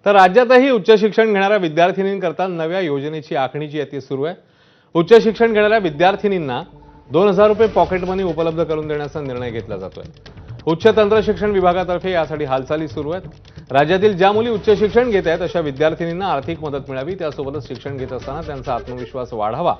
तर राज्यातही उच्च शिक्षण घेणाऱ्या विद्यार्थिनींकरता नव्या योजनेची आखणीची याती सुरू आहे। उच्च शिक्षण घेणाऱ्या विद्यार्थिनींना 2000 रुपये पॉकेट मनी उपलब्ध करून देण्याचा निर्णय घेतला जातोय। उच्च तंत्र शिक्षण विभागातर्फे यासाठी हालचाली सुरू आहेत। राज्यातील ज्या मुली उच्च शिक्षण घेत आहेत अशा विद्यार्थिनींना आर्थिक मदत मिळावी, त्यासोबतच शिक्षण घेत असताना त्यांचा आत्मविश्वास वाढावा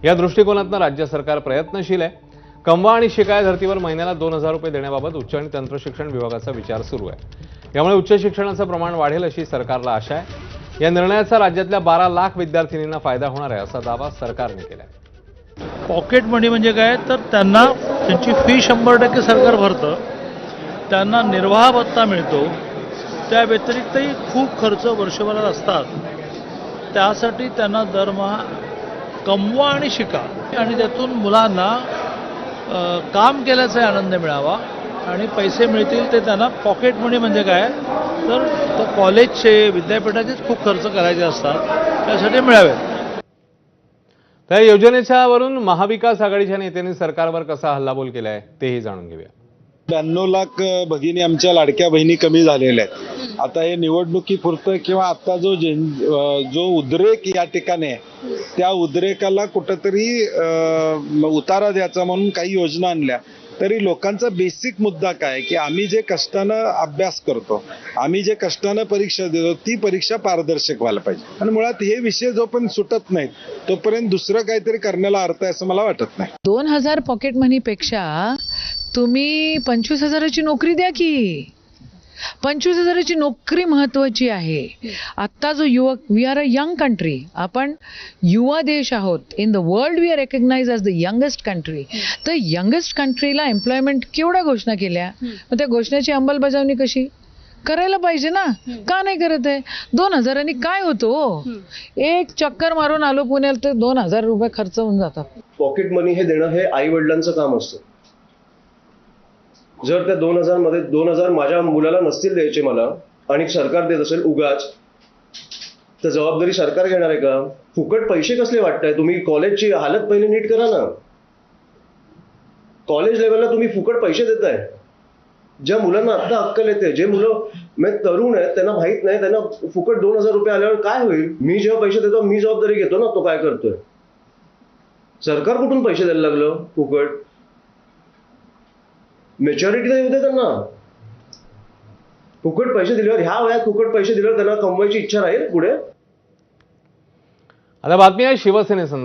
या दृष्टिकोनातून राज्य सरकार प्रयत्नशील आहे। कमवा आणि शिका धर्तीवर महिन्याला 2000 रुपये देण्याबाबत उच्च आणि तंत्र शिक्षण विभागाचा विचार सुरू आहे। यामुळे उच्च शिक्षणाचं प्रमाण वाढेल अशी सरकारला आशा आहे। या निर्णयाचा राज्यातल्या 12 लाख विद्यार्थिनींना फायदा होणार आहे असा दावा सरकारने केला आहे। पॉकेट मनी म्हणजे काय, तर त्यांना त्यांची फी 100% सरकार भरतं, त्यांना निर्वाह भत्ता मिळतो, त्या व्यतिरिक्तही खूप खर्च वर्षभरात असतात। त्यासाठी त्यांना दरमहा कमवा आणि शिका आणि त्यातून मुलांना काम केल्याचा आनंद मिळावा आणि पैसे मिळतील ते त्यांना पॉकेट मनी म्हणजे काय, तर कॉलेजचे विद्यापीठाचेच खूप खर्च करायचे असतात, त्यासाठी मिळावेत। त्या योजनेच्या वरून महाविकास आघाडीच्या नेत्यांनी सरकारवर कसा हल्लाबोल केलाय तेही जाणून घेऊया। 92 लाख भगिनी आमच्या लाडक्या बहिणी कमी झालेल्या आहेत। आता हे निवडणुकीपुरतं किंवा आता जो उद्रेक या ठिकाणी आहे त्या उद्रेकाला कुठंतरी उतारा द्यायचा म्हणून काही योजना आणल्या, तरी लोकांचा बेसिक मुद्दा काय की आम्ही जे कष्टानं अभ्यास करतो, आम्ही जे कष्टानं परीक्षा देतो, ती परीक्षा पारदर्शक व्हायला पाहिजे। आणि मुळात हे विषय जोपर्यंत सुटत नाहीत तोपर्यंत दुसरं काहीतरी करण्याला अर्थ आहे असं मला वाटत नाही। 2000 पॉकेट मनी पेक्षा तुम्ही 25,000ची नोकरी द्या की। 25,000ची नोकरी महत्वाची आहे। आता जो युवक, we are a young country, आपण युवा देश आहोत। In the world we are recognise as the youngest country. तर यंगेस्ट कंट्रीला एम्प्लॉयमेंट केवढ्या घोषणा केल्या, मग त्या घोषणेची अंमलबजावणी कशी करायला पाहिजे ना, का नाही करत आहे? 2000 काय होतो, एक चक्कर मारून आलो पुण्याला तर 2000 रुपये खर्च होऊन जातात। पॉकेट मनी हे देणं हे आई वडिलांचं काम असतं। जर त्या 2000 मध्ये 2000 माझ्या मुलाला नसतील द्यायचे मला आणि सरकार देत असेल उगाच, तर जबाबदारी सरकार घेणार आहे का? फुकट पैसे कसले वाटताय तुम्ही? कॉलेजची हालत पहिले नीट करा ना। कॉलेज लेवलला तुम्ही फुकट पैसे देताय। ज्या मुलांना आता अक्कल येते, जे मुलं तरुण आहेत त्यांना माहित नाही, त्यांना फुकट 2000 रुपये आल्यावर काय होईल? मी जेव्हा पैसे देतो मी जबाबदारी घेतो ना, तो काय करतोय। सरकार कुठून पैसे द्यायला लागलं फुकट? मॅच्युरिटी तर येऊ दे त्यांना। फुकट पैसे दिल्यावर, ह्या वयात फुकट पैसे दिल्यावर त्यांना कमवायची इच्छा राहील पुढे? आता बातमी आहे शिवसेनेसंदर्भात।